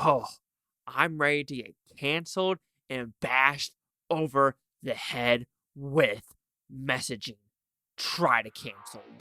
Oh, I'm ready to get canceled and bashed over the head with messaging. Try to cancel me.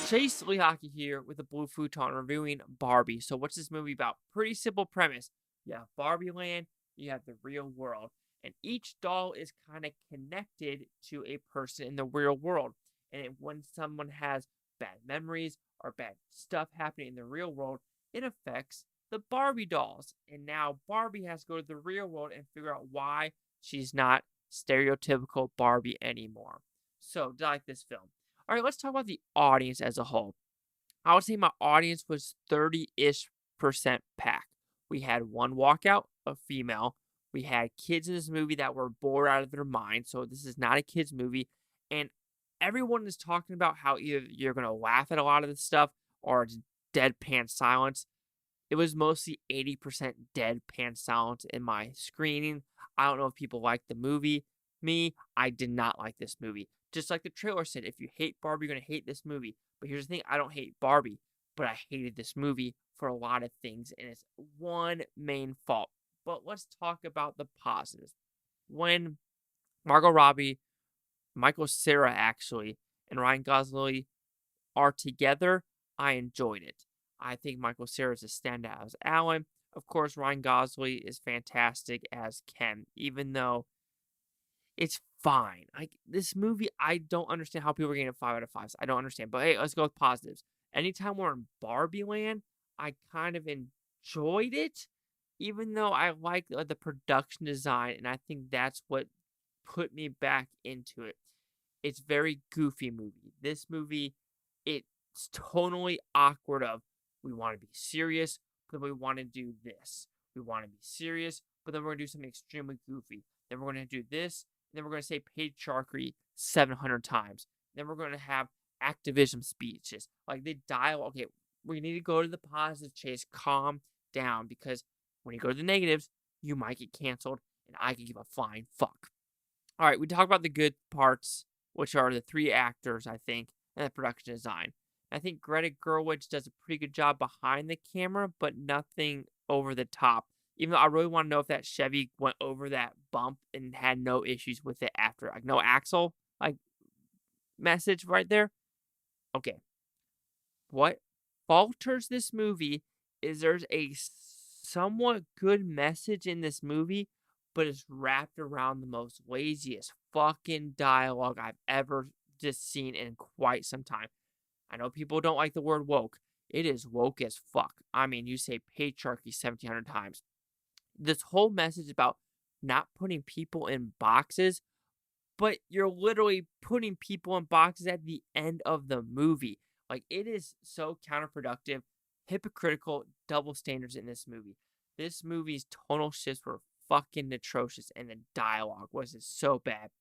Chase Lehocky here with the Blue Futon reviewing Barbie. So what's this movie about? Pretty simple premise. You have Barbie Land, you have the real world, and each doll is kind of connected to a person in the real world. And when someone has bad memories or bad stuff happening in the real world, it affects the Barbie dolls. And now Barbie has to go to the real world and figure out why she's not stereotypical Barbie anymore. So, do I like this film? All right, let's talk about the audience as a whole. I would say my audience was 30-ish% pack. We had one walkout, a female. We had kids in this movie that were bored out of their mind. So this is not a kids movie. And everyone is talking about how either you're going to laugh at a lot of this stuff or it's deadpan silence. It was mostly 80% deadpan silence in my screening. I don't know if people like the movie. Me, I did not like this movie. Just like the trailer said, if you hate Barbie, you're going to hate this movie. But here's the thing, I don't hate Barbie, but I hated this movie for a lot of things, and it's one main fault. But let's talk about the positives. When Margot Robbie, Cera actually, and Ryan Gosling are together, I enjoyed it. I think Cera is a standout as Alan. Of course, Ryan Gosling is fantastic as Ken, even though it's fine. Like, this movie, I don't understand how people are getting a 5 out of 5. I don't understand. But hey, let's go with positives. Anytime we're in Barbie Land, I kind of enjoyed it, even though I like the production design, and I think that's what put me back into it. It's very goofy movie. This movie, it's tonally awkward of, we want to be serious, but then we want to do this. We want to be serious, but then we're going to do something extremely goofy. Then we're going to do this, then we're going to say patriarchy 700 times. Then we're going to have activism speeches. Like, the dialogue. Okay, we need to go to the positive, Chase. Calm down, because when you go to the negatives, you might get canceled, and I can give a flying fuck. All right, we talk about the good parts, which are the 3 actors, I think, and the production design. I think Greta Gerwig does a pretty good job behind the camera, but nothing over the top. Even though I really want to know if that Chevy went over that bump and had no issues with it after. Like, no axle, like, message right there. Okay. What falters this movie is there's a somewhat good message in this movie, but it's wrapped around the most laziest fucking dialogue I've ever just seen in quite some time. I know people don't like the word woke. It is woke as fuck. I mean, you say patriarchy 1,700 times. This whole message about not putting people in boxes, but you're literally putting people in boxes at the end of the movie. Like, it is so counterproductive, hypocritical, double standards in this movie. This movie's tonal shifts were fucking atrocious, and the dialogue was just so bad.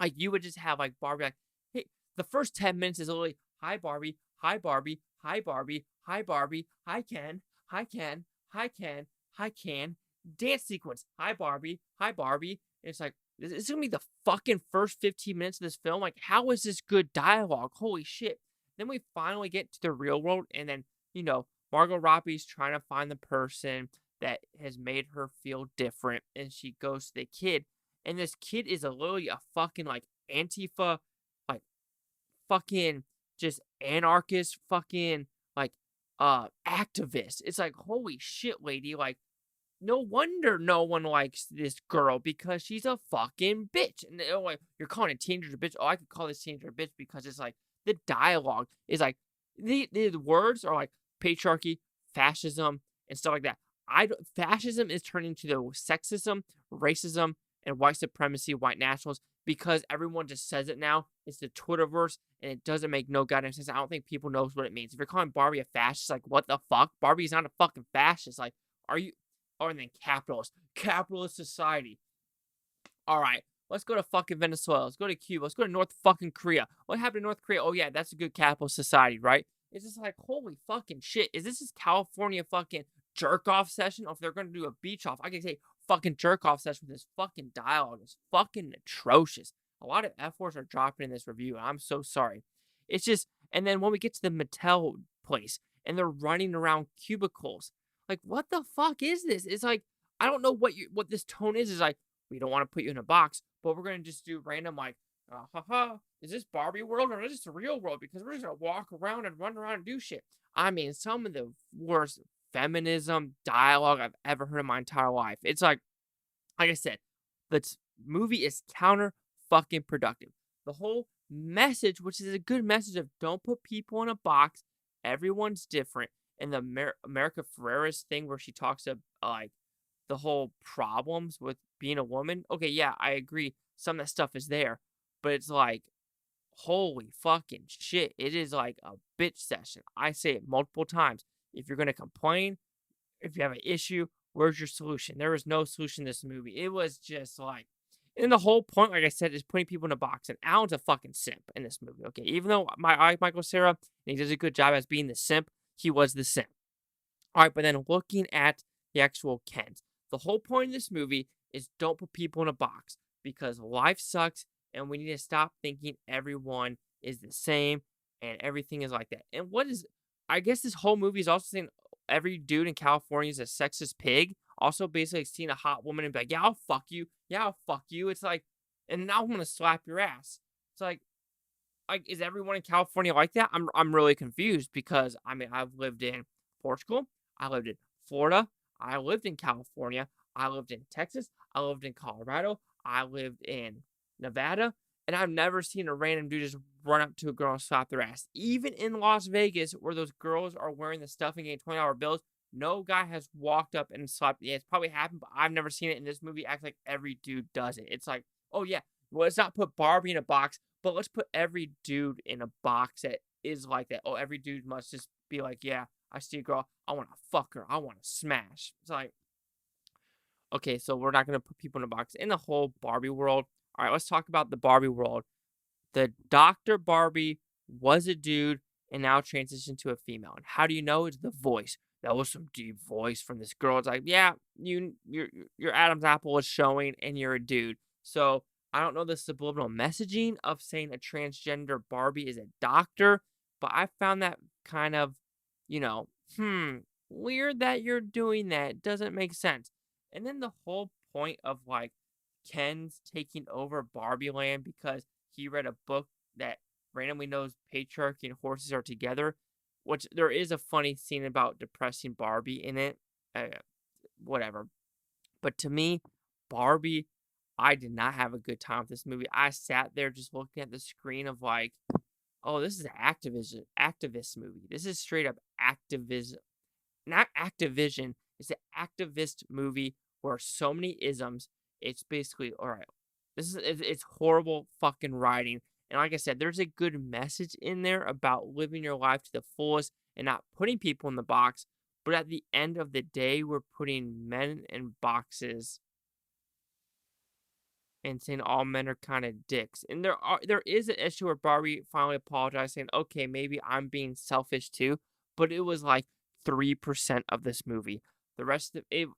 Like, you would just have, like, Barbie, like, hey, the first 10 minutes is literally, hi, Barbie, hi, Barbie, hi, Barbie, hi, Barbie, hi, Ken, hi, Ken, hi, Ken, hi, Ken, dance sequence, hi, Barbie, hi, Barbie. And it's like, this is going to be the fucking first 15 minutes of this film. Like, how is this good dialogue? Holy shit. Then we finally get to the real world, and then, Margot Robbie's trying to find the person that has made her feel different, and she goes to the kid, and this kid is literally a fucking, like, Antifa, like, fucking just anarchist, fucking, like, activist. It's like, holy shit, lady, like, no wonder no one likes this girl, because she's a fucking bitch. And they're like, you're calling a teenager a bitch. Oh, I could call this teenager a bitch because it's like, the dialogue is like, the words are like patriarchy, fascism, and stuff like that. Fascism is turning to the sexism, racism, and white supremacy, white nationals, because everyone just says it now. It's the Twitterverse, and it doesn't make no goddamn sense. I don't think people knows what it means. If you're calling Barbie a fascist, like, what the fuck? Barbie's not a fucking fascist. Like, are you? Oh, and then capitalist society. All right, let's go to fucking Venezuela. Let's go to Cuba. Let's go to North fucking Korea. What happened to North Korea? Oh yeah, that's a good capitalist society, right? It's just like, holy fucking shit. Is this California fucking jerk off session? Or if they're going to do a beach off, I can say fucking jerk off session with this fucking dialogue is fucking atrocious. A lot of F words are dropping in this review, and I'm so sorry. It's just, and then when we get to the Mattel place and they're running around cubicles, like what the fuck is this? It's like I don't know what this tone is. Is like we don't want to put you in a box, but we're gonna just do random like, haha, is this Barbie world or is this the real world? Because we're just gonna walk around and run around and do shit. I mean, some of the worst feminism dialogue I've ever heard in my entire life. It's like I said, the movie is counter fucking productive. The whole message, which is a good message of don't put people in a box, everyone's different, and the America Ferrera's thing where she talks about like the whole problems with being a woman. Okay, yeah, I agree. Some of that stuff is there, but it's like holy fucking shit. It is like a bitch session. I say it multiple times. If you're going to complain, if you have an issue, where's your solution? There was no solution in this movie. It was just like, and the whole point, like I said, is putting people in a box. And Alan's a fucking simp in this movie, okay? Even though I like Michael Cera, and he does a good job as being the simp, he was the simp. All right, but then looking at the actual Kens, the whole point of this movie is don't put people in a box because life sucks and we need to stop thinking everyone is the same and everything is like that. And I guess this whole movie is also saying every dude in California is a sexist pig. Also, basically seeing a hot woman and be like, yeah, I'll fuck you. Yeah, I'll fuck you. It's like, and now I'm going to slap your ass. It's like, is everyone in California like that? I'm really confused because, I mean, I've lived in Portugal. I lived in Florida. I lived in California. I lived in Texas. I lived in Colorado. I lived in Nevada. And I've never seen a random dude just run up to a girl and slap their ass. Even in Las Vegas, where those girls are wearing the stuff and getting $20 bills, no guy has walked up and slapped. Yeah, it's probably happened, but I've never seen it. In this movie, acts like every dude does it. It's like, oh yeah, well, let's not put Barbie in a box, but let's put every dude in a box that is like that. Oh, every dude must just be like, yeah, I see a girl, I want to fuck her, I want to smash. It's like, okay, so we're not going to put people in a box. In the whole Barbie world, all right, let's talk about the Barbie world. The Dr. Barbie was a dude and now transitioned to a female. And how do you know? It's the voice. That was some deep voice from this girl. It's like, yeah, your Adam's apple is showing and you're a dude. So I don't know the subliminal messaging of saying a transgender Barbie is a doctor, but I found that kind of, you know, weird that you're doing that. It doesn't make sense. And then the whole point of like Ken's taking over Barbie Land because he read a book that randomly knows patriarchy and horses are together, which there is a funny scene about depressing Barbie in it. Whatever. But to me, Barbie, I did not have a good time with this movie. I sat there just looking at the screen of like, oh, this is an activist movie. This is straight up activism. Not Activision. It's an activist movie where so many isms. It's basically, all right, it's horrible fucking writing. And like I said, there's a good message in there about living your life to the fullest and not putting people in the box. But at the end of the day, we're putting men in boxes and saying all men are kind of dicks. And there is an issue where Barbie finally apologized, saying, okay, maybe I'm being selfish too. But it was like 3% of this movie. The rest of it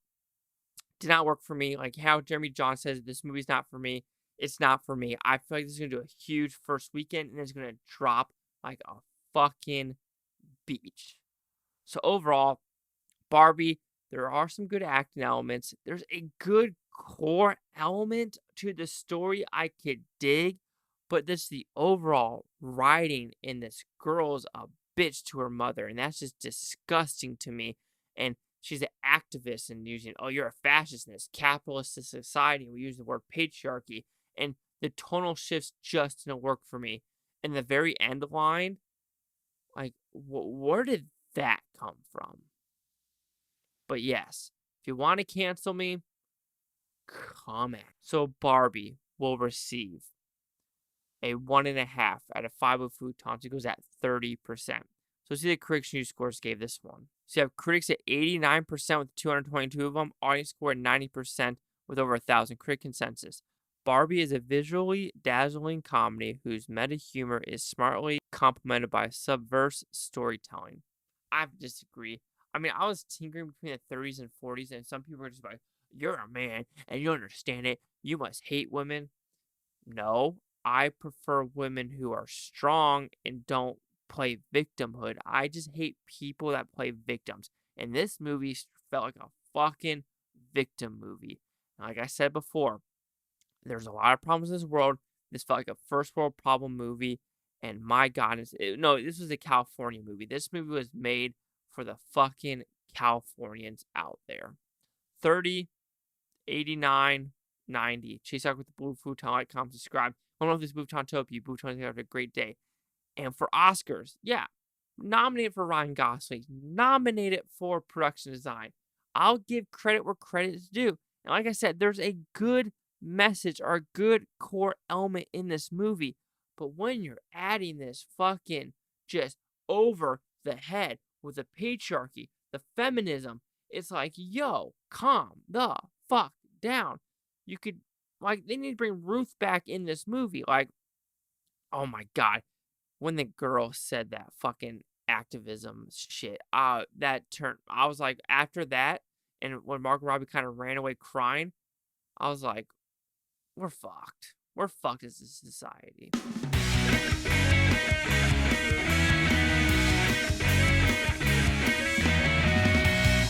did not work for me. Like how Jeremy John says, this movie's not for me. It's not for me. I feel like this is going to do a huge first weekend and it's going to drop like a fucking beach. So overall, Barbie, there are some good acting elements. There's a good core element to the story I could dig, but this the overall writing in this girl's a bitch to her mother, and that's just disgusting to me. And she's an activist and using, oh, you're a fascist in this capitalist society. We use the word patriarchy, and the tonal shifts just didn't work for me. And the very end line, like, where did that come from? But yes, if you want to cancel me, comment. So Barbie will receive a 1.5 out of 5 of Futons. It goes at 30%. So see the critics' news scores gave this one. So you have critics at 89% with 222 of them. Audience score at 90% with over 1,000 critic consensus. Barbie is a visually dazzling comedy whose meta humor is smartly complemented by subversive storytelling. I disagree. I mean, I was tinkering between the 30s and 40s, and some people were just like, you're a man and you understand it. You must hate women. No, I prefer women who are strong and don't play victimhood. I just hate people that play victims. And this movie felt like a fucking victim movie. Like I said before, there's a lot of problems in this world. This felt like a first world problem movie. And my God, no, this was a California movie. This movie was made for the fucking Californians out there. 30, 89, 90. Chase out with the blue futon, like, comment, subscribe. I don't know if this Futon told you. Futon have a great day. And for Oscars, yeah, nominated for Ryan Gosling, nominated for production design. I'll give credit where credit is due. And like I said, there's a good message or a good core element in this movie. But when you're adding this fucking just over the head with the patriarchy, the feminism, it's like, yo, calm the fuck down. You could, like, they need to bring Ruth back in this movie. Like, oh my God. When the girl said that fucking activism shit, that turned, I was like, after that, and when Margot Robbie kind of ran away crying, I was like, we're fucked. We're fucked as a society.